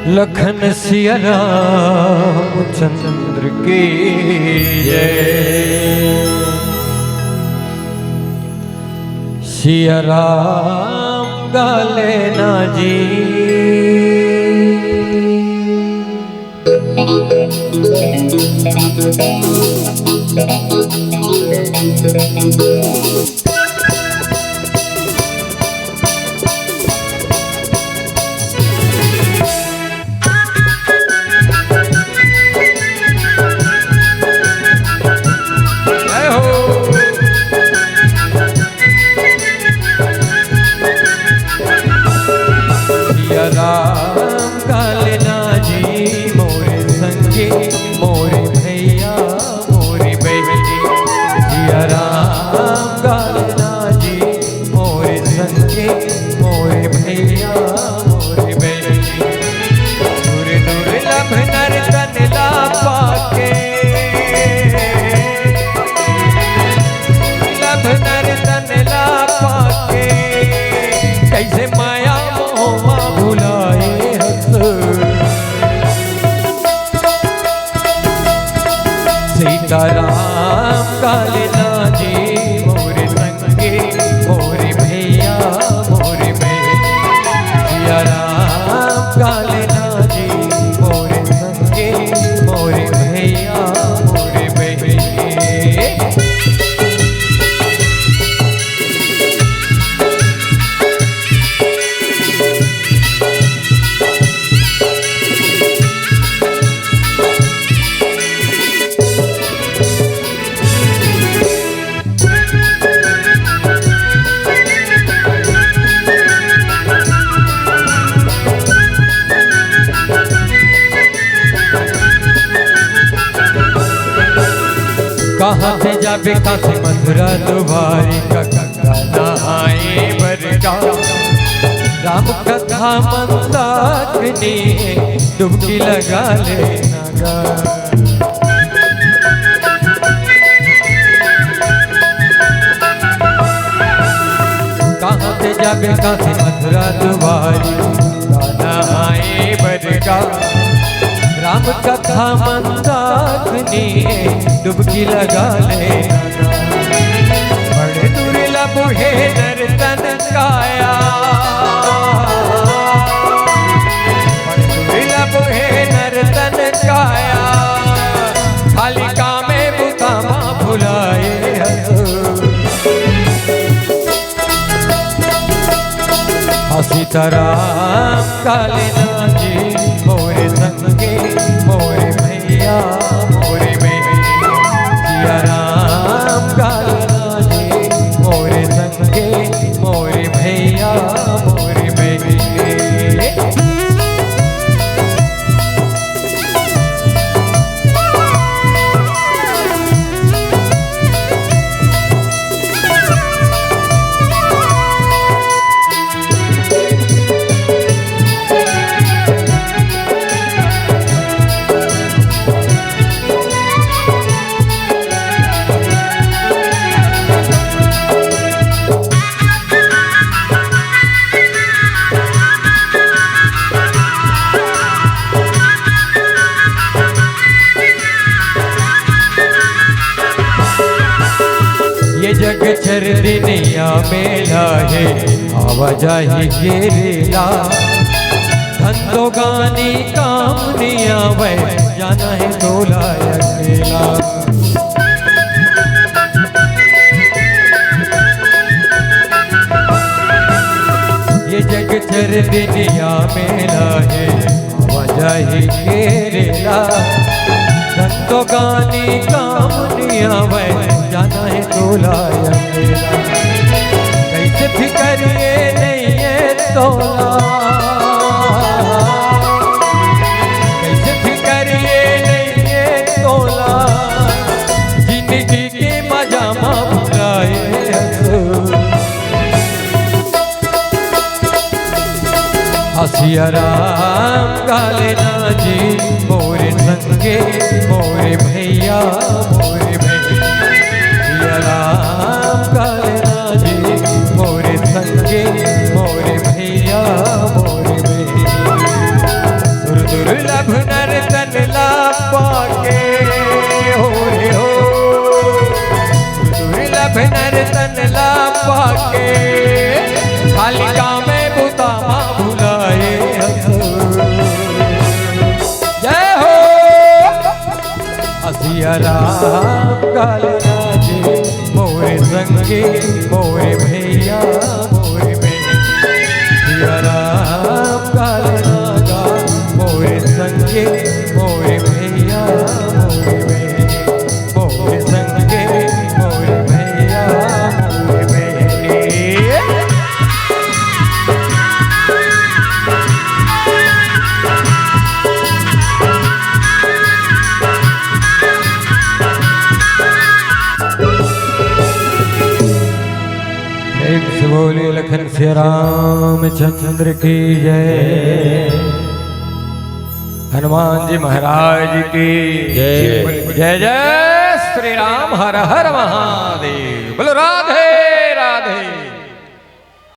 लखन सिया रामचंद्र की जय। सिया राम गाले ना जी सीताराम काले नाजी मोरे संगे मोरे भैया मोरे बहन। सियाराम काले नाजी मोरे संगे मोरे भैया मोरे बहन। कहाँ से जाबे कासे मथुरा दुबारी का गंगा नहाए बरगा। राम कथा मंदाकिनी डुबकी लगा लेना गा। कहाँ से जाबे कासे मथुरा दुबारी गंगा नहाए बरगा। राम कथा मंदाकिनी डुबकी लगा ले। बड़े दुर्लभ है नर्तन काया, बड़े दुर्लभ है नर्तन काया। खाली कामे बुकामा भुलाए सीताराम काले नाजी मोरे संगे मोरे भैया मोरे बहन। सियाराम काले नाजी मोरे संगे मोरे भैया मोरे बहन। ये जग चर दुनिया मेला है आवाजाही घेरेला। धंधो गानी कामनिया वह जाना है तोला अकेला। ये जग चर दुनिया मेला है आवाजाही घेरेला। धंधो गानी कामनिया वह जाना है तोला अकेला। कैसे फिकर ये नहीं है तोला, कैसे फिकर ये नहीं है तोला। जिंदगी के मजा भुलाए सियाराम काले नाजी मोरे संगे मोरे भैया मोरे बहन। सियाराम काले नाजी मोरे संगे मोरे भैया मोरे बहन। सुर सिया राम काल राजे मोरे संगे मोरे भैया मोरे बहन सिया राम काल राजा मोरे संगे मोरे भैया मोरे बहन मोरे संगे मोरे भैया मोरे बहन। बोले लखन से रामचंद्र की जय, हनुमान जी महाराज की जय। जय जय श्री राम, हर हर महादेव, बोलो राधे।